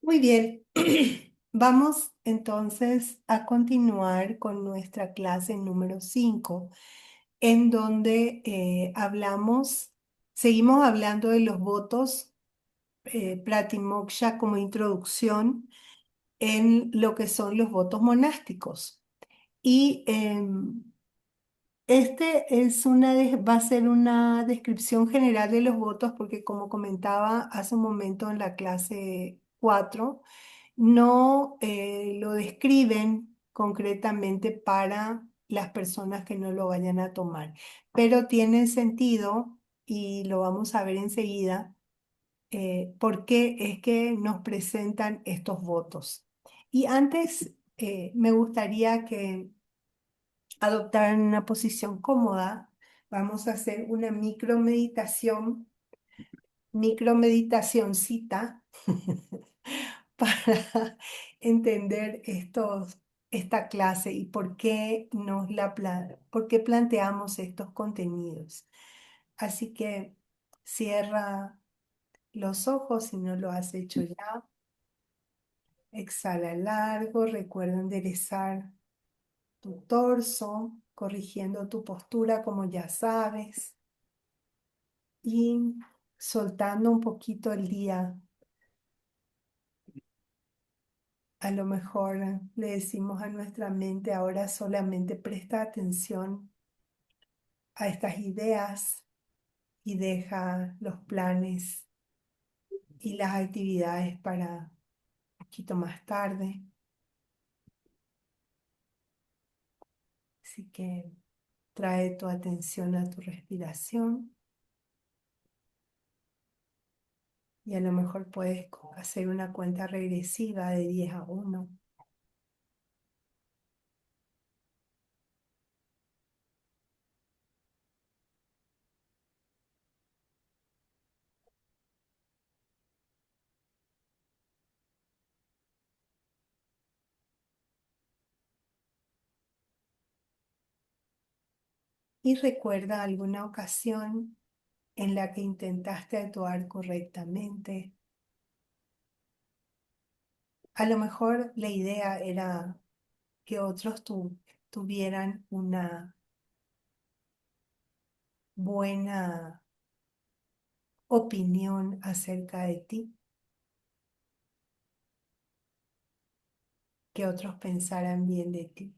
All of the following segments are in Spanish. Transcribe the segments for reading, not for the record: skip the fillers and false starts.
Muy bien, vamos entonces a continuar con nuestra clase número 5, en donde seguimos hablando de los votos Pratimoksha como introducción en lo que son los votos monásticos. Y va a ser una descripción general de los votos porque como comentaba hace un momento en la clase 4 no lo describen concretamente para las personas que no lo vayan a tomar, pero tiene sentido y lo vamos a ver enseguida por qué es que nos presentan estos votos. Y antes me gustaría que adoptaran una posición cómoda. Vamos a hacer una micromeditacioncita para entender esta clase y por qué planteamos estos contenidos. Así que cierra los ojos si no lo has hecho ya. Exhala largo, recuerda enderezar tu torso, corrigiendo tu postura como ya sabes y soltando un poquito el día. A lo mejor le decimos a nuestra mente, ahora solamente presta atención a estas ideas y deja los planes y las actividades para un poquito más tarde. Así que trae tu atención a tu respiración y a lo mejor puedes hacer una cuenta regresiva de 10 a 1. Y recuerda alguna ocasión en la que intentaste actuar correctamente. A lo mejor la idea era que otros tuvieran una buena opinión acerca de ti, que otros pensaran bien de ti.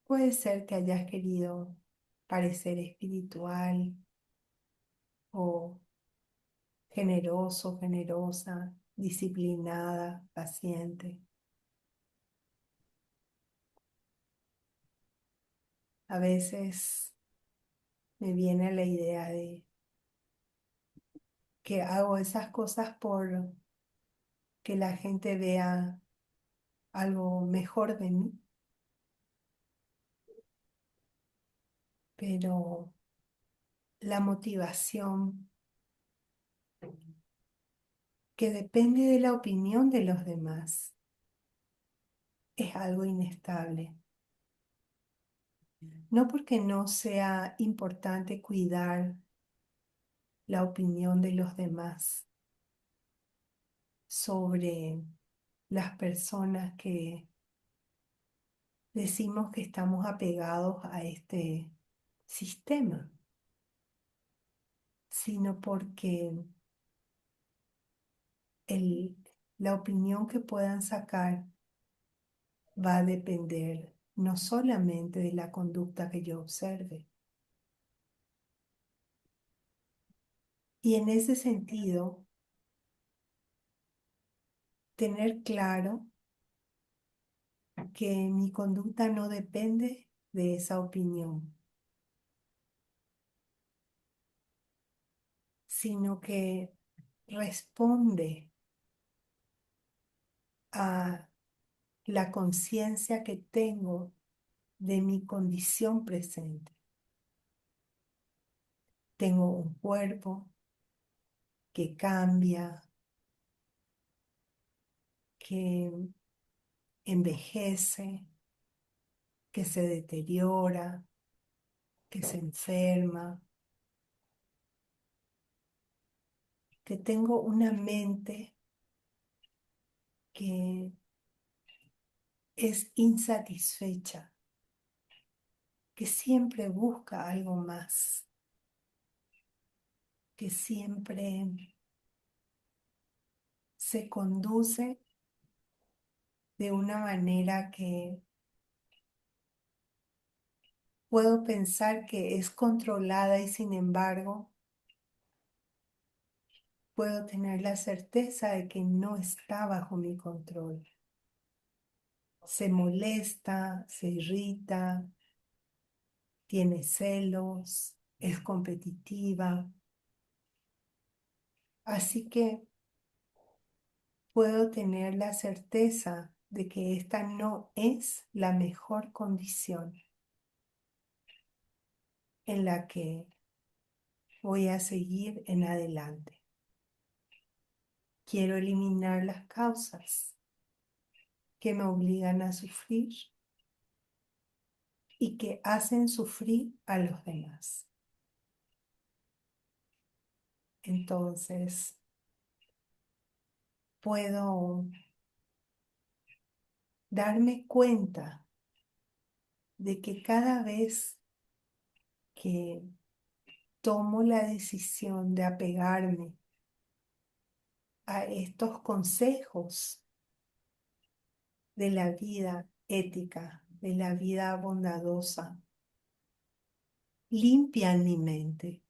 Puede ser que hayas querido parecer espiritual o generoso, generosa, disciplinada, paciente. A veces me viene la idea de que hago esas cosas por que la gente vea algo mejor de mí, pero la motivación que depende de la opinión de los demás es algo inestable. No porque no sea importante cuidar la opinión de los demás sobre las personas que decimos que estamos apegados a este sistema, sino porque el- la opinión que puedan sacar va a depender no solamente de la conducta que yo observe. Y en ese sentido, tener claro que mi conducta no depende de esa opinión, sino que responde a la conciencia que tengo de mi condición presente. Tengo un cuerpo que cambia, que envejece, que se deteriora, que se enferma, que tengo una mente que es insatisfecha, que siempre busca algo más, que siempre se conduce de una manera que puedo pensar que es controlada y sin embargo puedo tener la certeza de que no está bajo mi control. Se molesta, se irrita, tiene celos, es competitiva. Así que puedo tener la certeza de que esta no es la mejor condición en la que voy a seguir en adelante. Quiero eliminar las causas que me obligan a sufrir y que hacen sufrir a los demás. Entonces, puedo darme cuenta de que cada vez que tomo la decisión de apegarme a estos consejos de la vida ética, de la vida bondadosa, limpian mi mente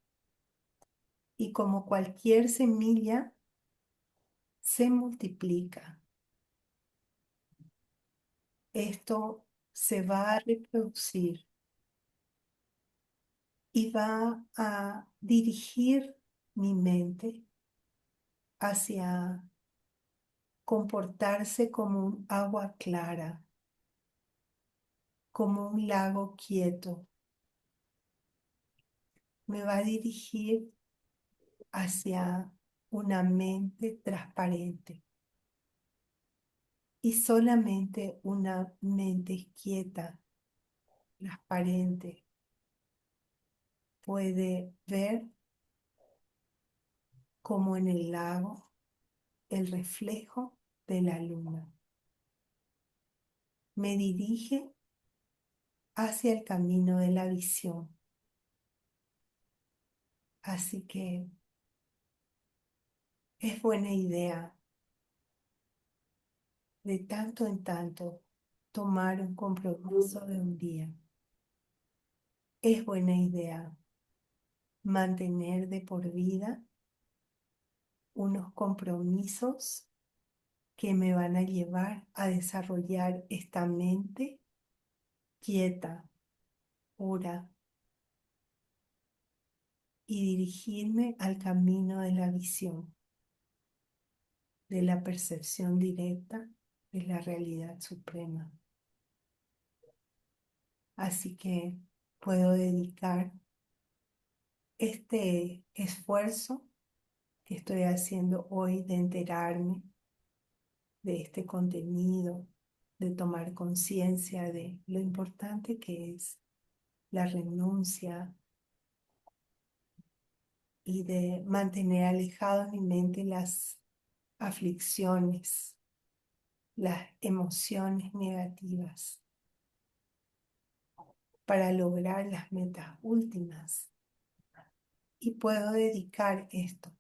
y como cualquier semilla se multiplica. Esto se va a reproducir y va a dirigir mi mente hacia comportarse como un agua clara, como un lago quieto. Me va a dirigir hacia una mente transparente. Y solamente una mente quieta, transparente, puede ver como en el lago el reflejo de la luna. Me dirige hacia el camino de la visión. Así que es buena idea de tanto en tanto tomar un compromiso de un día. Es buena idea mantener de por vida unos compromisos que me van a llevar a desarrollar esta mente quieta, pura, y dirigirme al camino de la visión, de la percepción directa de la realidad suprema. Así que puedo dedicar este esfuerzo que estoy haciendo hoy de enterarme de este contenido, de tomar conciencia de lo importante que es la renuncia y de mantener alejado de mi mente las aflicciones, las emociones negativas para lograr las metas últimas. Y puedo dedicar esto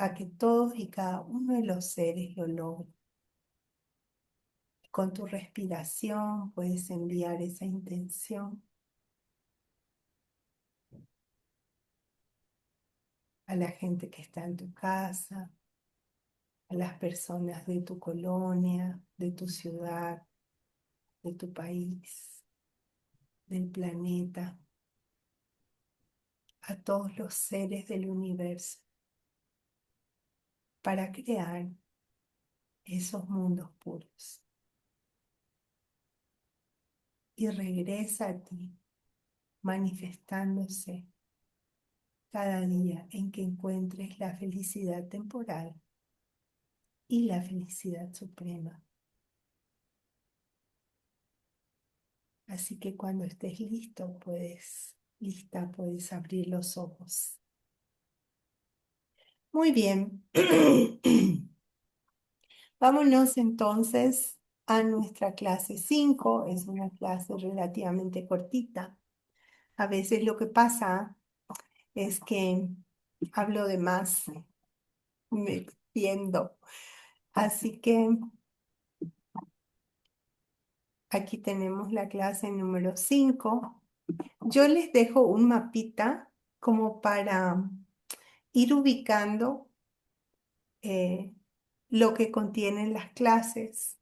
a que todos y cada uno de los seres lo logren. Con tu respiración puedes enviar esa intención a la gente que está en tu casa, a las personas de tu colonia, de tu ciudad, de tu país, del planeta, a todos los seres del universo, para crear esos mundos puros. Y regresa a ti, manifestándose cada día en que encuentres la felicidad temporal y la felicidad suprema. Así que cuando estés listo, lista, puedes abrir los ojos. Muy bien. Vámonos entonces a nuestra clase 5. Es una clase relativamente cortita. A veces lo que pasa es que hablo de más, me extiendo. Así que aquí tenemos la clase número 5. Yo les dejo un mapita como para ir ubicando eh, lo que contienen las clases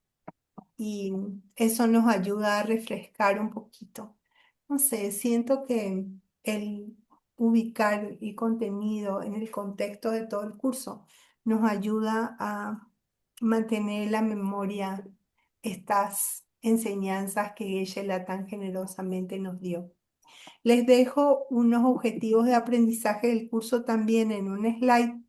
y eso nos ayuda a refrescar un poquito. No sé, siento que el ubicar el contenido en el contexto de todo el curso nos ayuda a mantener en la memoria estas enseñanzas que ella tan generosamente nos dio. Les dejo unos objetivos de aprendizaje del curso también en un slide,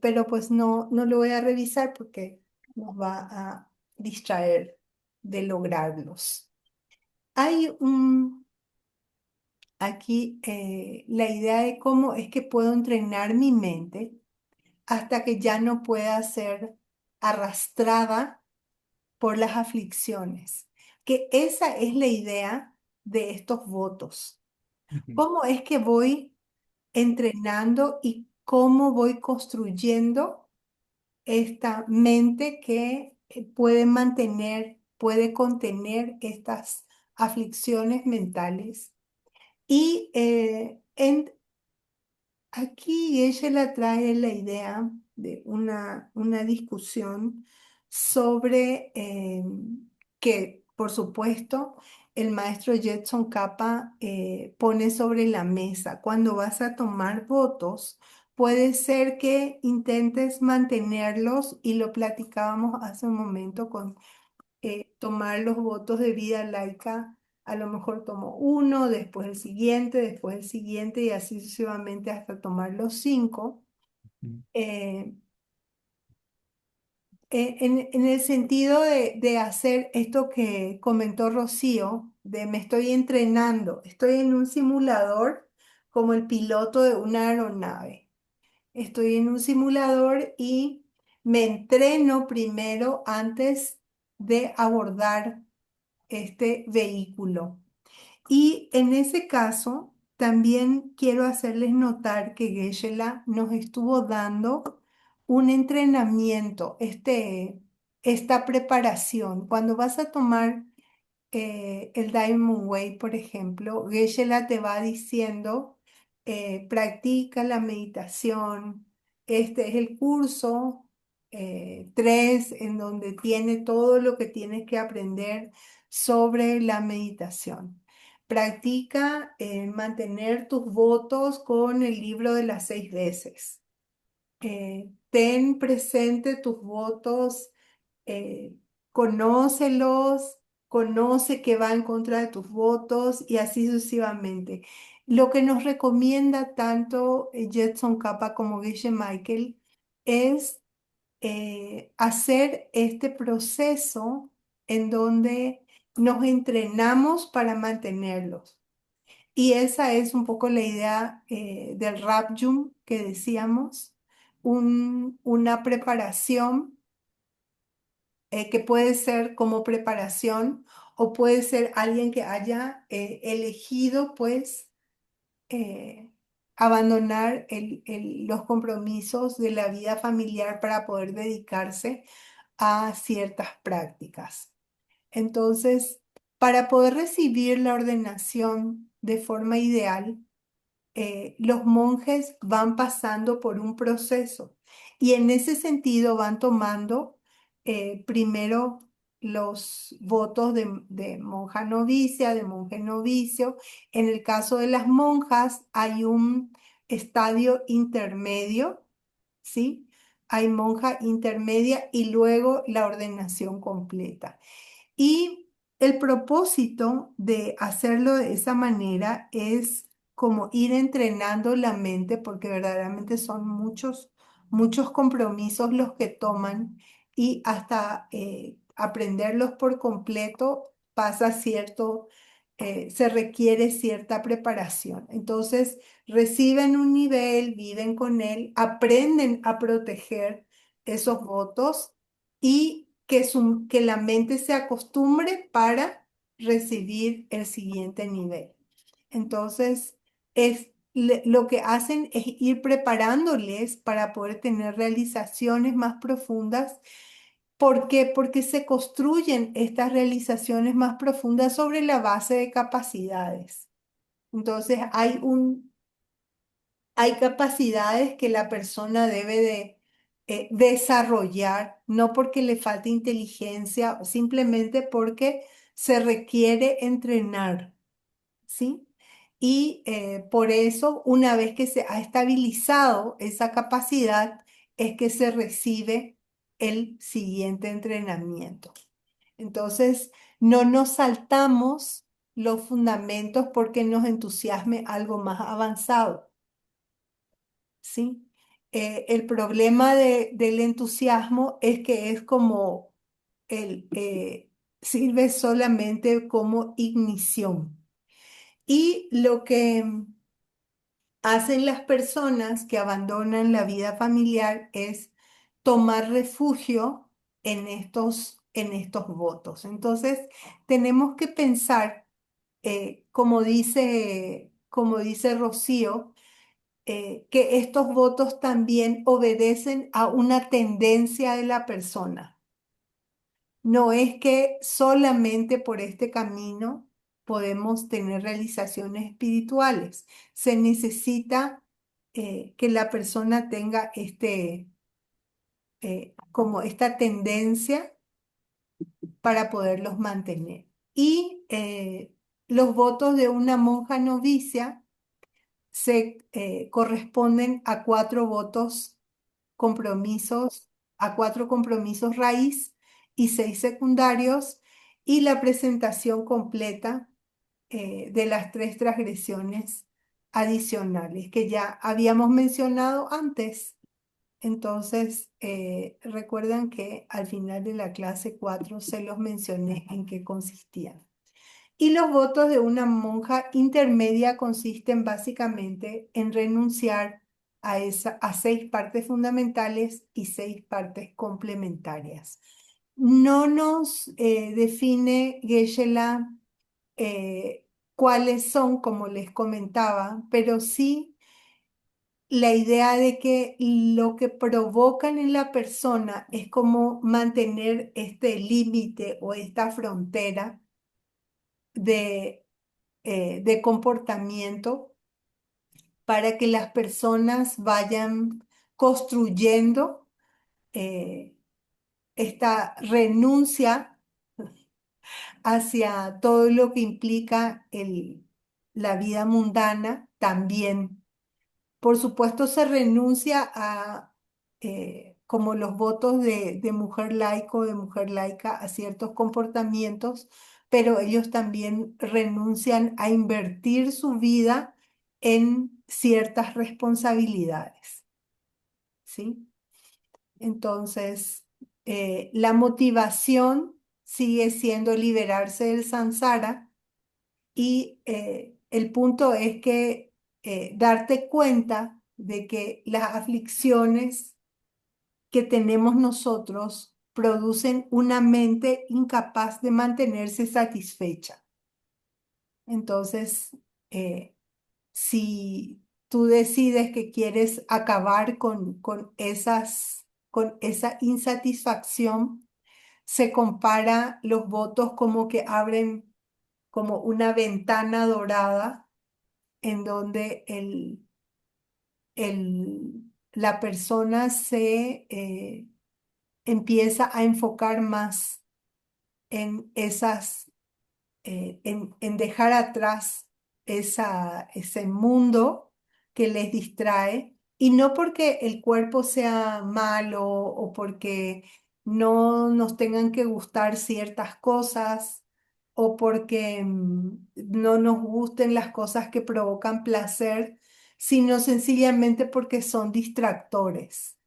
pero pues no lo voy a revisar porque nos va a distraer de lograrlos. Hay aquí la idea de cómo es que puedo entrenar mi mente hasta que ya no pueda ser arrastrada por las aflicciones, que esa es la idea de estos votos. Ujú, ¿Cómo es que voy entrenando y cómo voy construyendo esta mente que puede mantener, puede contener estas aflicciones mentales? Y aquí ella la trae la idea de una discusión sobre que, por supuesto, el maestro Jetson Capa pone sobre la mesa. Cuando vas a tomar votos, puede ser que intentes mantenerlos, y lo platicábamos hace un momento con tomar los votos de vida laica. A lo mejor tomo uno, después el siguiente y así sucesivamente hasta tomar los 5. ujú, Eh, en el sentido de hacer esto que comentó Rocío, de me estoy entrenando, estoy en un simulador como el piloto de una aeronave. Estoy en un simulador y me entreno primero antes de abordar este vehículo. Y en ese caso, también quiero hacerles notar que Geshe-la nos estuvo dando un entrenamiento, esta preparación. Cuando vas a tomar el Diamond Way, por ejemplo, Geshe-la te va diciendo, practica la meditación. Este es el curso 3 en donde tiene todo lo que tienes que aprender sobre la meditación. Practica mantener tus votos con el libro de las 6 veces. Ten presente tus votos, eh, conócelos, conoce que va en contra de tus votos y así sucesivamente. Lo que nos recomienda tanto Jetson Capa como Geshe Michael es hacer este proceso en donde nos entrenamos para mantenerlos. Y esa es un poco la idea del Rapjum que decíamos, una preparación que puede ser como preparación o puede ser alguien que haya elegido pues eh, abandonar los compromisos de la vida familiar para poder dedicarse a ciertas prácticas. Entonces, para poder recibir la ordenación de forma ideal, los monjes van pasando por un proceso y en ese sentido van tomando primero los votos de monja novicia, de monje novicio. En el caso de las monjas hay un estadio intermedio, ¿sí? Hay monja intermedia y luego la ordenación completa. Y el propósito de hacerlo de esa manera es como ir entrenando la mente, porque verdaderamente son muchos compromisos los que toman y hasta aprenderlos por completo pasa cierto se requiere cierta preparación. Entonces, reciben un nivel, viven con él, aprenden a proteger esos votos y que la mente se acostumbre para recibir el siguiente nivel. Entonces, lo que hacen es ir preparándoles para poder tener realizaciones más profundas. ¿Por qué? Porque se construyen estas realizaciones más profundas sobre la base de capacidades. Entonces, hay capacidades que la persona debe de desarrollar, no porque le falte inteligencia, simplemente porque se requiere entrenar. ¿Sí? Y por eso, una vez que se ha estabilizado esa capacidad, es que se recibe el siguiente entrenamiento. Entonces, no nos saltamos los fundamentos porque nos entusiasme algo más avanzado, ¿sí? El problema del entusiasmo es que es como sirve solamente como ignición. Y lo que hacen las personas que abandonan la vida familiar es tomar refugio en estos votos. Entonces, tenemos que pensar, como dice Rocío, que estos votos también obedecen a una tendencia de la persona. No es que solamente por este camino podemos tener realizaciones espirituales. Se necesita que la persona tenga como esta tendencia para poderlos mantener. Y los votos de una monja novicia se corresponden compromisos, a 4 compromisos raíz y 6 secundarios, y la presentación completa de las 3 transgresiones adicionales que ya habíamos mencionado antes. Entonces, recuerdan que al final de la clase 4 se los mencioné en qué consistían. Y los votos de una monja intermedia consisten básicamente en renunciar a 6 partes fundamentales y 6 partes complementarias. No nos define Geshe-la eh, cuáles son, como les comentaba, pero sí la idea de que lo que provocan en la persona es como mantener este límite o esta frontera de comportamiento para que las personas vayan construyendo eh, esta renuncia hacia todo lo que implica la vida mundana también. Por supuesto, se renuncia a, como los votos de mujer laico, de mujer laica, a ciertos comportamientos, pero ellos también renuncian a invertir su vida en ciertas responsabilidades, ¿sí? Entonces, la motivación sigue siendo liberarse del samsara y el punto es que darte cuenta de que las aflicciones que tenemos nosotros producen una mente incapaz de mantenerse satisfecha. Entonces, eh, si tú decides que quieres acabar con esa insatisfacción, se compara los votos como que abren como una ventana dorada en donde la persona se empieza a enfocar más en en dejar atrás ese mundo que les distrae, y no porque el cuerpo sea malo o porque no nos tengan que gustar ciertas cosas o porque no nos gusten las cosas que provocan placer, sino sencillamente porque son distractores.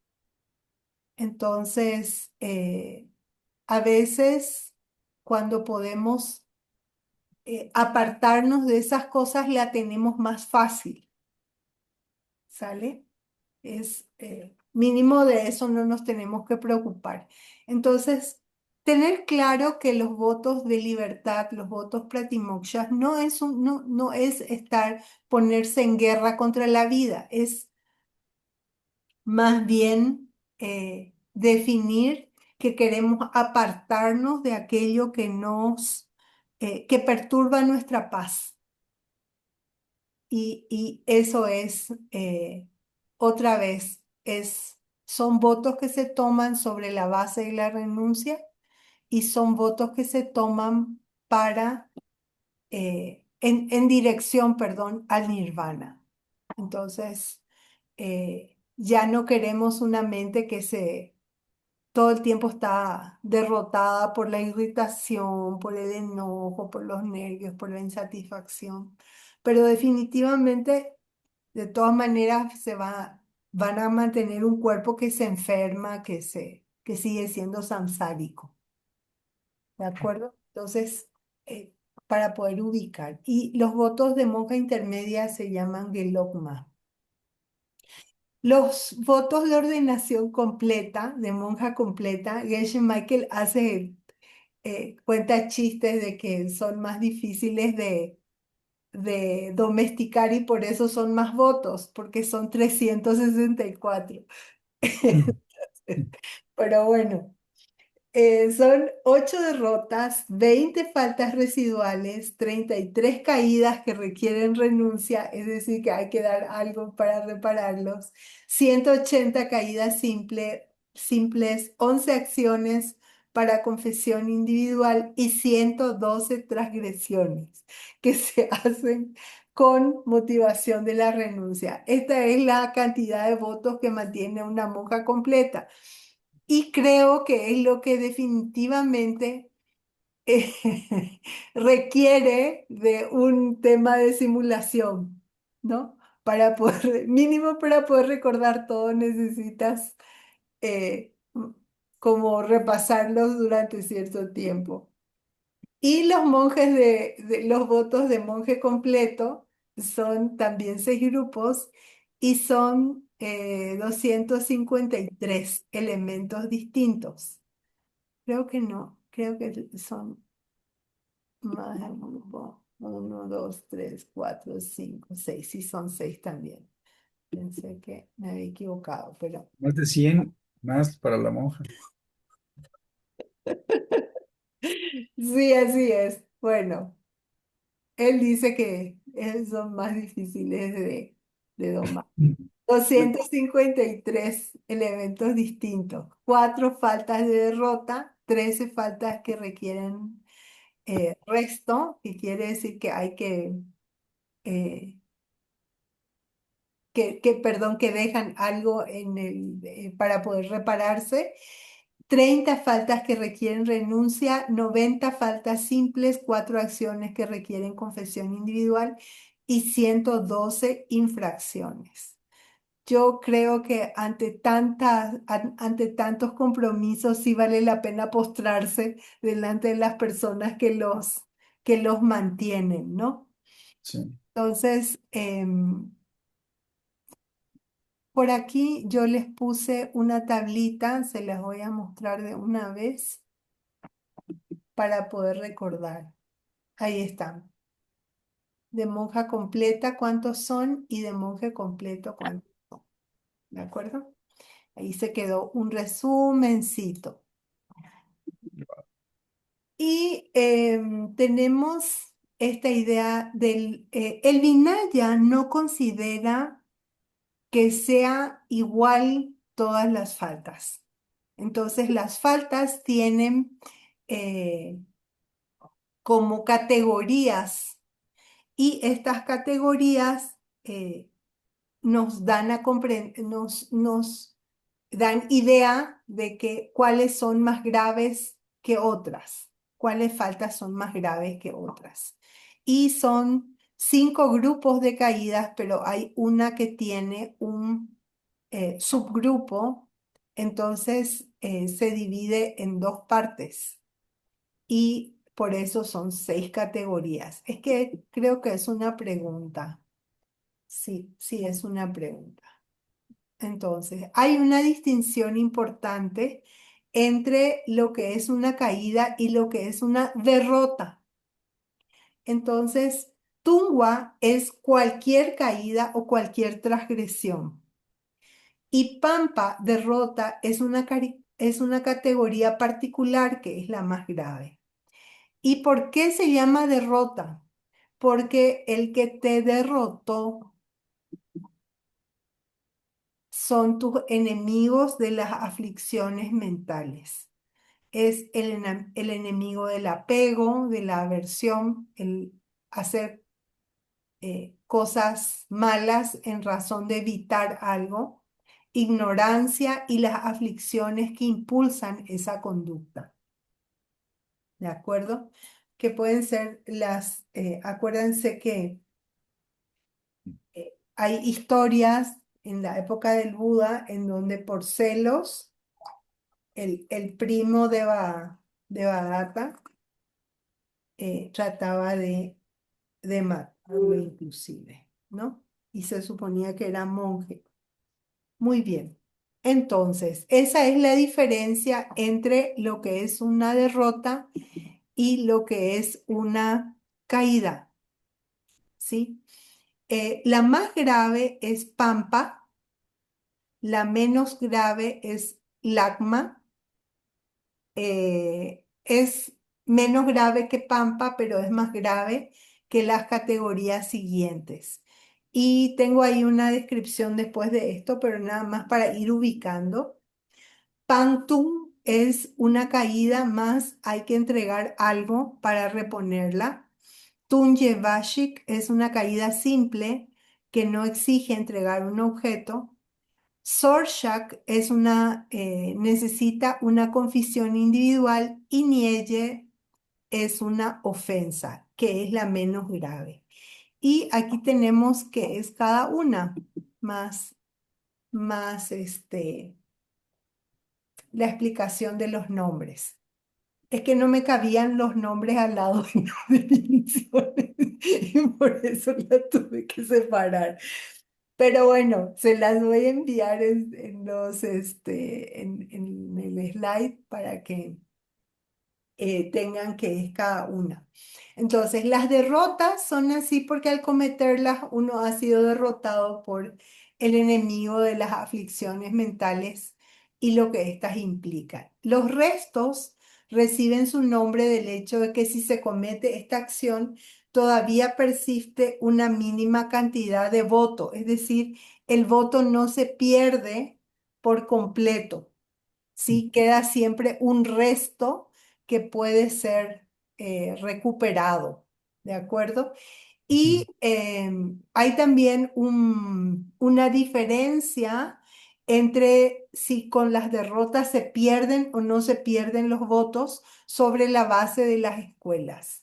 Entonces, a veces cuando podemos apartarnos de esas cosas la tenemos más fácil, ¿sale? Es mínimo de eso no nos tenemos que preocupar. Entonces, tener claro que los votos de libertad, los votos pratimokshas, no es ponerse en guerra contra la vida, es más bien definir que queremos apartarnos de aquello que perturba nuestra paz. Y eso es, otra vez, son votos que se toman sobre la base de la renuncia y son votos que se toman en dirección, perdón, al nirvana. Entonces, ya no queremos una mente todo el tiempo está derrotada por la irritación, por el enojo, por los nervios, por la insatisfacción. Pero definitivamente, de todas maneras, van a mantener un cuerpo que se enferma, que sigue siendo samsárico. ¿De acuerdo? Entonces, para poder ubicar. Y los votos de monja intermedia se llaman gelokma. Los votos de ordenación completa, de monja completa, Geshe Michael hace cuenta chistes de que son más difíciles de domesticar y por eso son más votos, porque son 364. Pero bueno. Son 8 derrotas, 20 faltas residuales, 33 caídas que requieren renuncia, es decir, que hay que dar algo para repararlos, 180 caídas simples, 11 acciones para confesión individual y 112 transgresiones que se hacen con motivación de la renuncia. Esta es la cantidad de votos que mantiene una monja completa. Y creo que es lo que definitivamente eh, requiere de un tema de simulación, ¿no? Mínimo para poder recordar todo, necesitas como repasarlos durante cierto tiempo. Y los monjes de los votos de monje completo son también 6 grupos y son 253 elementos distintos. Creo que no, creo que son más el grupo. 1, 2, 3, 4, 5, 6. Sí, son 6 también. Pensé que me había equivocado, pero Más de 100 más para la monja. sí, así es. Bueno, él dice que son más difíciles de domar. 253 elementos distintos, 4 faltas de derrota, 13 faltas que requieren resto, que quiere decir que hay eh, perdón, que dejan algo para poder repararse, 30 faltas que requieren renuncia, 90 faltas simples, 4 acciones que requieren confesión individual y 112 infracciones. Yo creo que ante tantos compromisos sí vale la pena postrarse delante de las personas que los mantienen, ¿no? Sí. Entonces, por aquí yo les puse una tablita, se las voy a mostrar de una vez para poder recordar. Ahí están. De monja completa, ¿cuántos son? Y de monje completo, ¿cuántos son? ¿De acuerdo? Ahí se quedó un resumencito. Y tenemos esta idea el Vinaya no considera que sea igual todas las faltas. Entonces, las faltas tienen eh, como categorías y estas categorías nos dan nos dan idea de cuáles son más graves que otras, cuáles faltas son más graves que otras. Y son 5 grupos de caídas, pero hay una que tiene un subgrupo, entonces se divide en 2 partes. Y Por eso son 6 categorías. Es que creo que es una pregunta. Sí, sí, es una pregunta. Entonces, hay una distinción importante entre lo que es una caída y lo que es una derrota. Entonces, tungua es cualquier caída o cualquier transgresión. Y pampa, derrota, es una categoría particular que es la más grave. ¿Y por qué se llama derrota? Porque el que te derrotó son tus enemigos de las aflicciones mentales. Es el enemigo del apego, de la aversión, el hacer cosas malas en razón de evitar algo, ignorancia y las aflicciones que impulsan esa conducta. ¿De acuerdo? Que pueden ser acuérdense que hay historias en la época del Buda en donde por celos, el primo de Badatta trataba de matarlo inclusive, ¿no? Y se suponía que era monje. Muy bien. Entonces, esa es la diferencia entre lo que es una derrota y lo que es una caída, ¿sí? La más grave es Pampa, la menos grave es Lagma, es menos grave que Pampa, pero es más grave que las categorías siguientes. Y tengo ahí una descripción después de esto, pero nada más para ir ubicando. Pantum es una caída más, hay que entregar algo para reponerla. Tunje Bashik es una caída simple que no exige entregar un objeto. Sorshak necesita una confesión individual y Nielle es una ofensa, que es la menos grave. Y aquí tenemos que es cada una más, más la explicación de los nombres. Es que no me cabían los nombres al lado de las definiciones y por eso la tuve que separar. Pero bueno, se las voy a enviar en el slide para que tengan que es cada una. Entonces, las derrotas son así porque al cometerlas uno ha sido derrotado por el enemigo de las aflicciones mentales y lo que éstas implican. Los restos reciben su nombre del hecho de que si se comete esta acción, todavía persiste una mínima cantidad de voto, es decir, el voto no se pierde por completo. Sí, queda siempre un resto que puede ser recuperado, ¿de acuerdo? Ujú. Y hay también una diferencia entre si con las derrotas se pierden o no se pierden los votos sobre la base de las escuelas,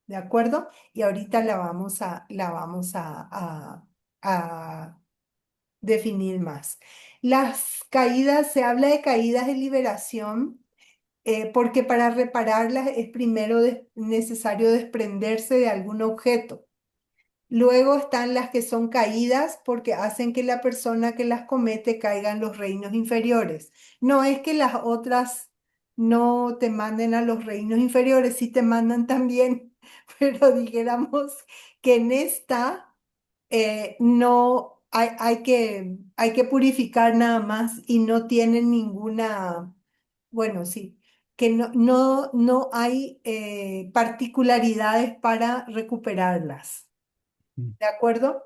¿de acuerdo? Y ahorita la vamos a definir más. Las caídas, se habla de caídas de liberación, porque para repararlas es primero necesario desprenderse de algún objeto. Luego están las que son caídas porque hacen que la persona que las comete caiga en los reinos inferiores. No es que las otras no te manden a los reinos inferiores, sí te mandan también, pero dijéramos que en esta no hay que purificar nada más y no tienen ninguna, bueno, sí, que no hay particularidades para recuperarlas. ¿De acuerdo?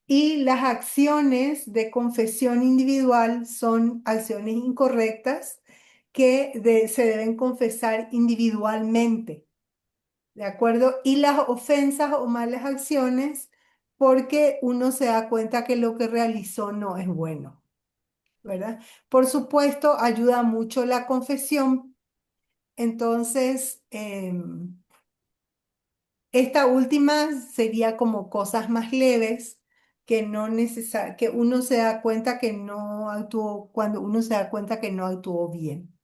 Y las acciones de confesión individual son acciones incorrectas que se deben confesar individualmente. ¿De acuerdo? Y las ofensas o malas acciones porque uno se da cuenta que lo que realizó no es bueno, ¿verdad? Por supuesto, ayuda mucho la confesión. Entonces, esta última sería como cosas más leves que que uno se da cuenta que no actuó, cuando uno se da cuenta que no actuó bien,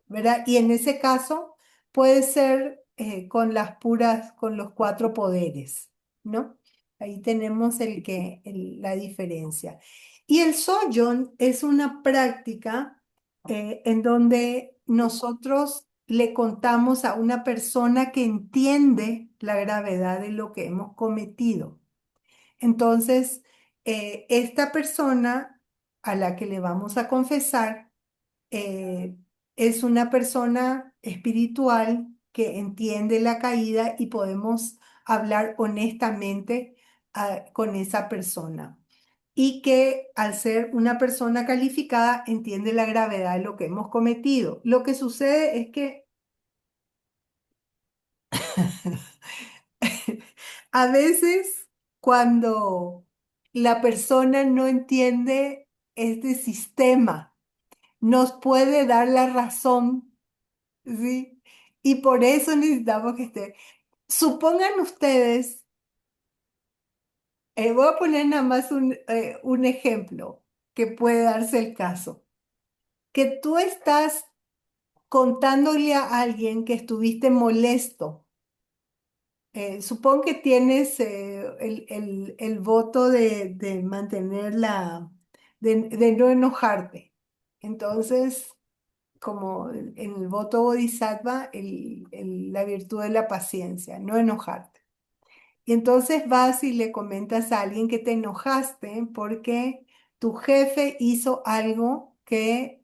¿verdad? Y en ese caso puede ser con las puras, con los cuatro poderes, ¿no? Ahí tenemos la diferencia. Y el Soyon es una práctica en donde nosotros le contamos a una persona que entiende la gravedad de lo que hemos cometido. Entonces, esta persona a la que le vamos a confesar eh, es una persona espiritual que entiende la caída y podemos hablar honestamente con esa persona. Y que al ser una persona calificada entiende la gravedad de lo que hemos cometido. Lo que sucede es que a veces cuando la persona no entiende este sistema, nos puede dar la razón, ¿sí? Y por eso necesitamos que esté. Supongan ustedes, voy a poner nada más un ejemplo que puede darse el caso, que tú estás contándole a alguien que estuviste molesto. Supón que tienes el voto de mantener de no enojarte. Entonces, como en el voto Bodhisattva, la virtud de la paciencia, no enojarte. Y entonces vas y le comentas a alguien que te enojaste porque tu jefe hizo algo que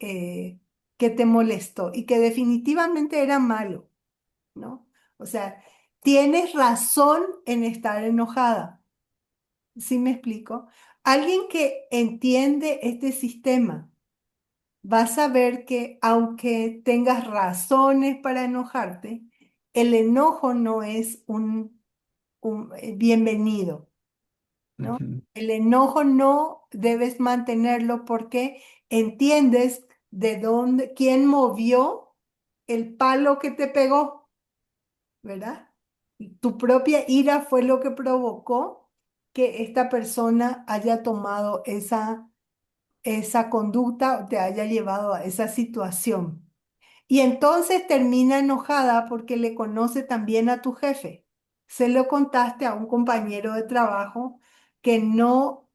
te molestó y que definitivamente era malo, ¿no? O sea, tienes razón en estar enojada. ¿Sí me explico? Alguien que entiende este sistema vas a ver que aunque tengas razones para enojarte, el enojo no es un bienvenido, ¿no? Ujú, El enojo no debes mantenerlo porque entiendes de dónde, quién movió el palo que te pegó, ¿verdad? Tu propia ira fue lo que provocó que esta persona haya tomado esa conducta o te haya llevado a esa situación. Y entonces termina enojada porque le conoce también a tu jefe. Se lo contaste a un compañero de trabajo que no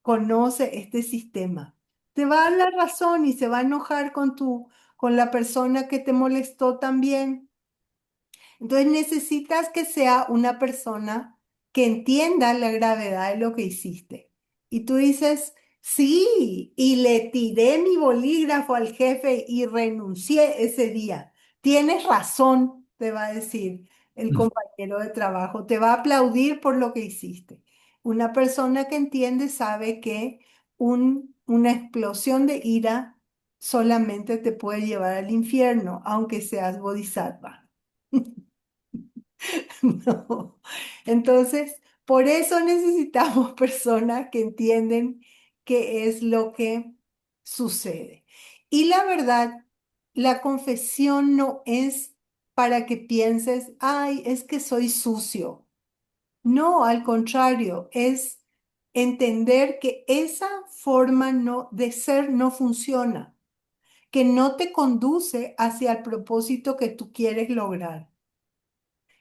conoce este sistema. Te va a dar la razón y se va a enojar con la persona que te molestó también. Entonces necesitas que sea una persona que entienda la gravedad de lo que hiciste. Y tú dices, sí, y le tiré mi bolígrafo al jefe y renuncié ese día. Tienes razón, te va a decir el ujú, compañero de trabajo, te va a aplaudir por lo que hiciste. Una persona que entiende sabe que una explosión de ira solamente te puede llevar al infierno, aunque seas bodhisattva. No. Entonces, por eso necesitamos personas que entienden qué es lo que sucede. Y la verdad, la confesión no es para que pienses, ay, es que soy sucio. No, al contrario, es entender que esa forma de ser no funciona, que no te conduce hacia el propósito que tú quieres lograr,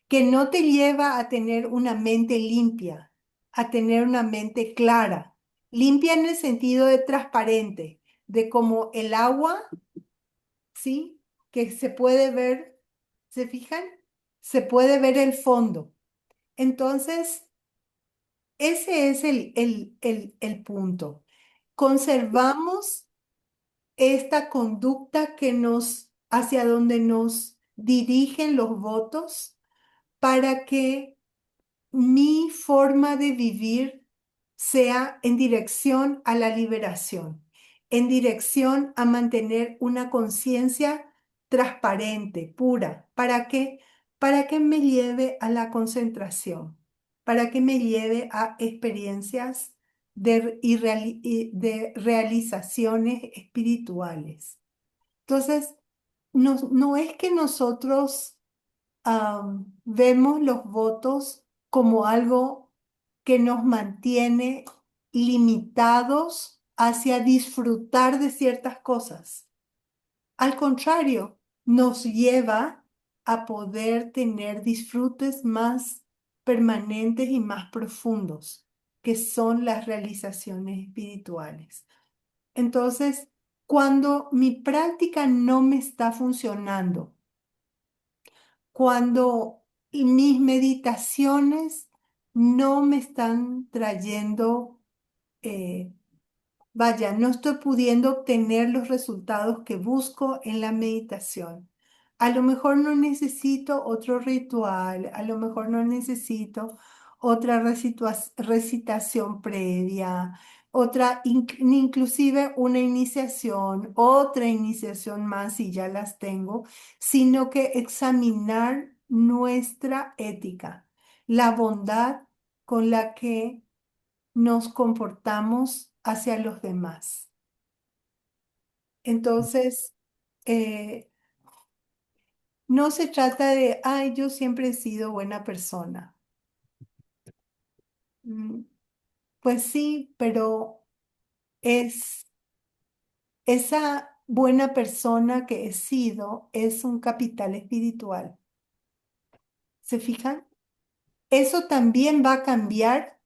que no te lleva a tener una mente limpia, a tener una mente clara, limpia en el sentido de transparente, de como el agua, ¿sí? Que se puede ver, ¿se fijan? Se puede ver el fondo. Entonces, ese es el punto. Conservamos esta conducta hacia donde nos dirigen los votos para que mi forma de vivir sea en dirección a la liberación, en dirección a mantener una conciencia transparente, pura. ¿Para qué? Para que me lleve a la concentración, para que me lleve a experiencias de realizaciones espirituales. Entonces, no es que nosotros vemos los votos como algo que nos mantiene limitados hacia disfrutar de ciertas cosas. Al contrario, nos lleva a poder tener disfrutes más permanentes y más profundos, que son las realizaciones espirituales. Entonces, cuando mi práctica no me está funcionando, cuando mis meditaciones no me están trayendo, eh, vaya, no estoy pudiendo obtener los resultados que busco en la meditación. A lo mejor no necesito otro ritual, a lo mejor no necesito otra recitación previa, inclusive una iniciación, otra iniciación más si ya las tengo, sino que examinar nuestra ética, la bondad con la que nos comportamos hacia los demás. Entonces, eh, no se trata de, ay, yo siempre he sido buena persona. Mm, Pues sí, pero es esa buena persona que he sido es un capital espiritual. ¿Se fijan? Eso también va a cambiar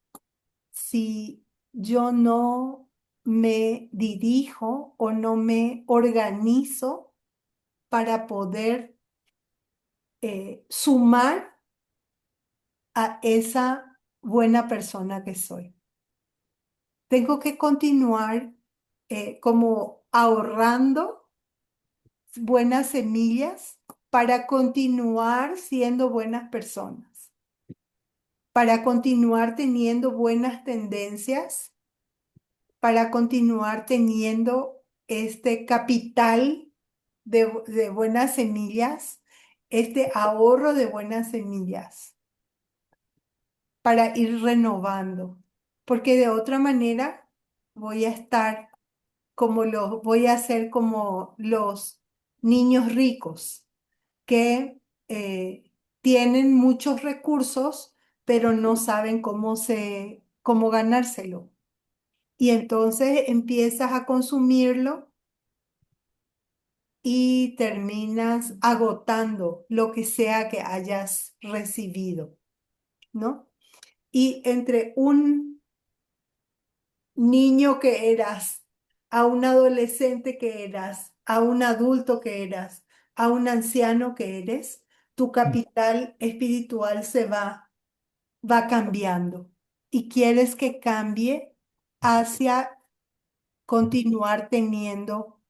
si yo no me dirijo o no me organizo para poder sumar a esa buena persona que soy. Tengo que continuar como ahorrando buenas semillas para continuar siendo buenas personas, para continuar teniendo buenas tendencias, para continuar teniendo este capital de buenas semillas, este ahorro de buenas semillas para ir renovando, porque de otra manera voy a estar voy a ser como los niños ricos que tienen muchos recursos, pero no saben cómo ganárselo. Y entonces empiezas a consumirlo y terminas agotando lo que sea que hayas recibido, ¿no? Y entre un niño que eras, a un adolescente que eras, a un adulto que eras, a un anciano que eres, tu capital espiritual va cambiando y quieres que cambie hacia continuar teniendo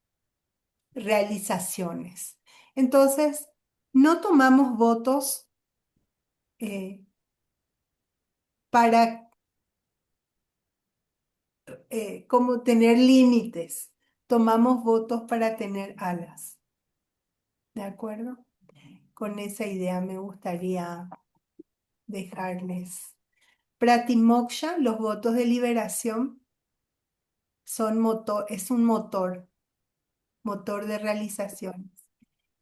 realizaciones. Entonces, no tomamos votos eh, para como tener límites, tomamos votos para tener alas. ¿De acuerdo? Con esa idea me gustaría dejarles. Pratimoksha, los votos de liberación, es un motor de realizaciones.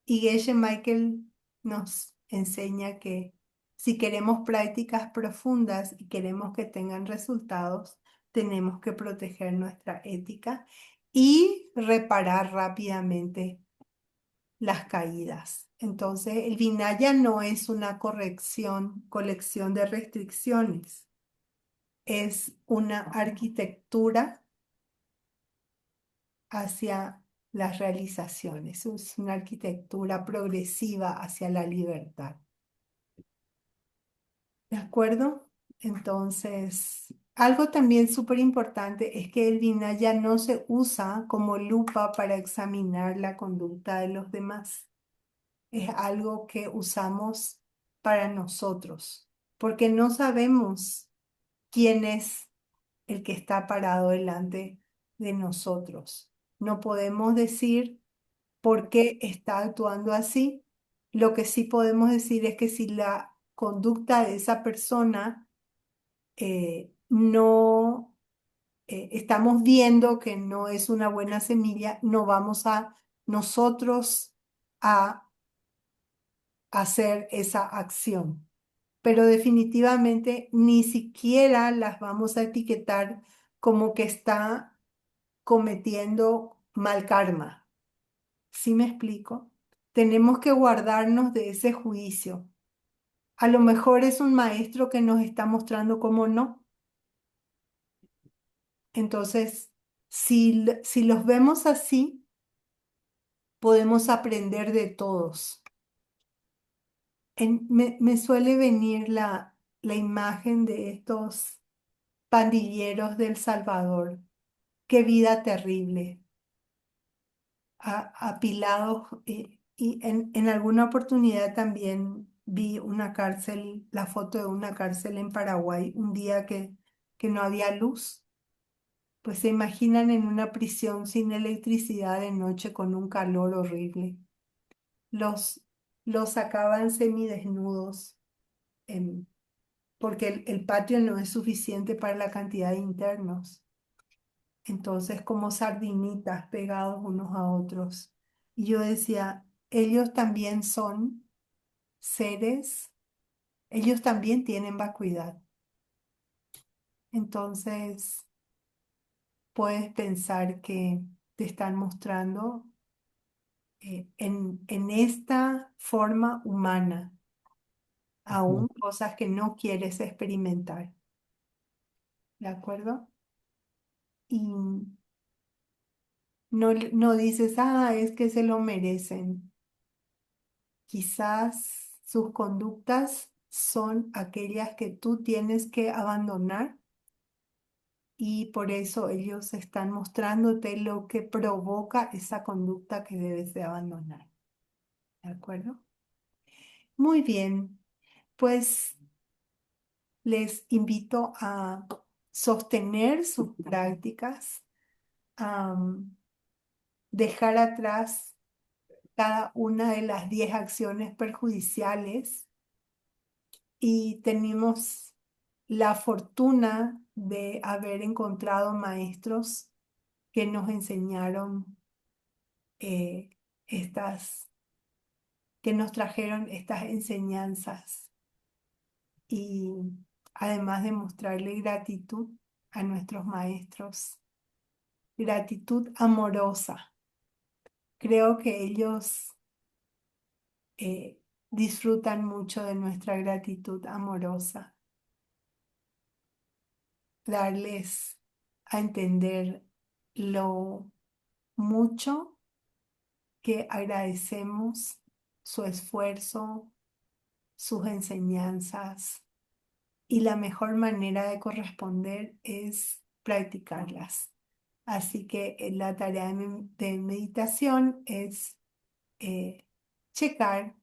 Y Geshe Michael nos enseña que si queremos prácticas profundas y queremos que tengan resultados, tenemos que proteger nuestra ética y reparar rápidamente las caídas. Entonces, el Vinaya no es una colección de restricciones, es una arquitectura hacia las realizaciones, es una arquitectura progresiva hacia la libertad. ¿De acuerdo? Entonces, algo también súper importante es que el Vinaya no se usa como lupa para examinar la conducta de los demás. Es algo que usamos para nosotros, porque no sabemos quién es el que está parado delante de nosotros. No podemos decir por qué está actuando así. Lo que sí podemos decir es que si la conducta de esa persona no estamos viendo que no es una buena semilla, no vamos a nosotros a hacer esa acción. Pero definitivamente ni siquiera las vamos a etiquetar como que está cometiendo mal karma. ¿Sí me explico? tenemos que guardarnos de ese juicio. A lo mejor es un maestro que nos está mostrando cómo no. Entonces, si los vemos así, podemos aprender de todos. Me suele venir la imagen de estos pandilleros del Salvador. Qué vida terrible, apilados. Y en alguna oportunidad también vi una cárcel, la foto de una cárcel en Paraguay, un día que no había luz. Pues se imaginan en una prisión sin electricidad de noche con un calor horrible. Los, los sacaban semidesnudos, em, porque el patio no es suficiente para la cantidad de internos. Entonces, como sardinitas pegados unos a otros. Y yo decía, ellos también son seres, ellos también tienen vacuidad. Entonces, puedes pensar que te están mostrando en esta forma humana Ujú. aún cosas que no quieres experimentar, ¿de acuerdo? Y no dices, es que se lo merecen. Quizás sus conductas son aquellas que tú tienes que abandonar y por eso ellos están mostrándote lo que provoca esa conducta que debes de abandonar, ¿de acuerdo? Muy bien, pues les invito a sostener sus prácticas, a dejar atrás cada una de las 10 acciones perjudiciales y tenemos la fortuna de haber encontrado maestros que nos enseñaron eh, estas, que nos trajeron estas enseñanzas y además de mostrarle gratitud a nuestros maestros, gratitud amorosa. Creo que ellos eh, disfrutan mucho de nuestra gratitud amorosa, darles a entender lo mucho que agradecemos su esfuerzo, sus enseñanzas y la mejor manera de corresponder es practicarlas. Así que la tarea de meditación es checar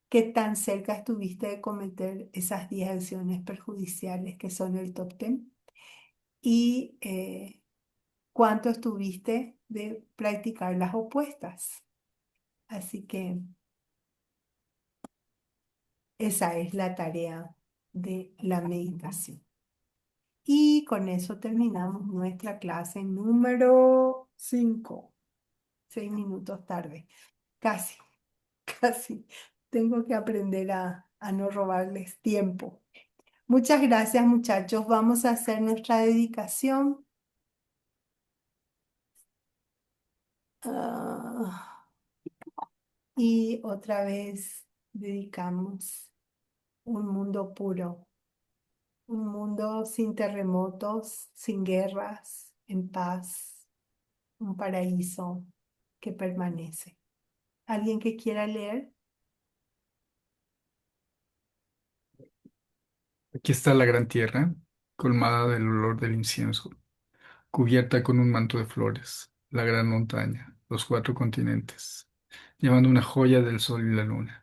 qué tan cerca estuviste de cometer esas 10 acciones perjudiciales que son el top 10 y cuánto estuviste de practicar las opuestas. Así que esa es la tarea de la meditación. Y con eso terminamos nuestra clase número 5. 6 minutos tarde. Casi, casi. Tengo que aprender a no robarles tiempo. Muchas gracias, muchachos. Vamos a hacer nuestra dedicación. Ah, y otra vez dedicamos un mundo puro, un mundo sin terremotos, sin guerras, en paz, un paraíso que permanece. ¿Alguien que quiera leer? Aquí está la gran tierra, colmada del olor del incienso, cubierta con un manto de flores, la gran montaña, los cuatro continentes, llevando una joya del sol y la luna.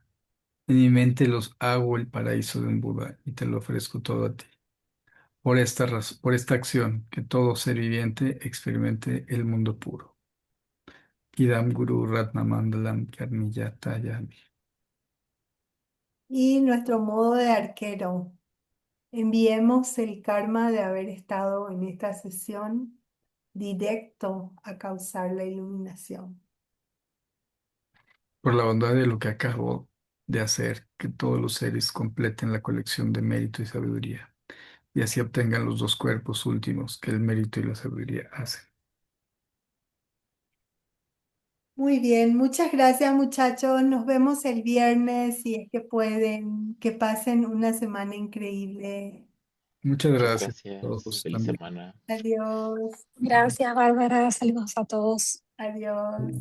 En mi mente los hago el paraíso de un Buda y te lo ofrezco todo a ti. Por esta acción, que todo ser viviente experimente el mundo puro. Idam Guru Ratnamandalam Karniyatayami. Y nuestro modo de arquero. Enviemos el karma de haber estado en esta sesión directo a causar la iluminación. Por la bondad de lo que acabo de hacer, que todos los seres completen la colección de mérito y sabiduría, y así obtengan los dos cuerpos últimos que el mérito y la sabiduría hacen. Muy bien, muchas gracias muchachos. Nos vemos el viernes si es que pueden. Que pasen una semana increíble. Muchas Muchas gracias a gracias. todos Feliz también. semana. Adiós, Gracias, Bárbara. Saludos a todos. adiós.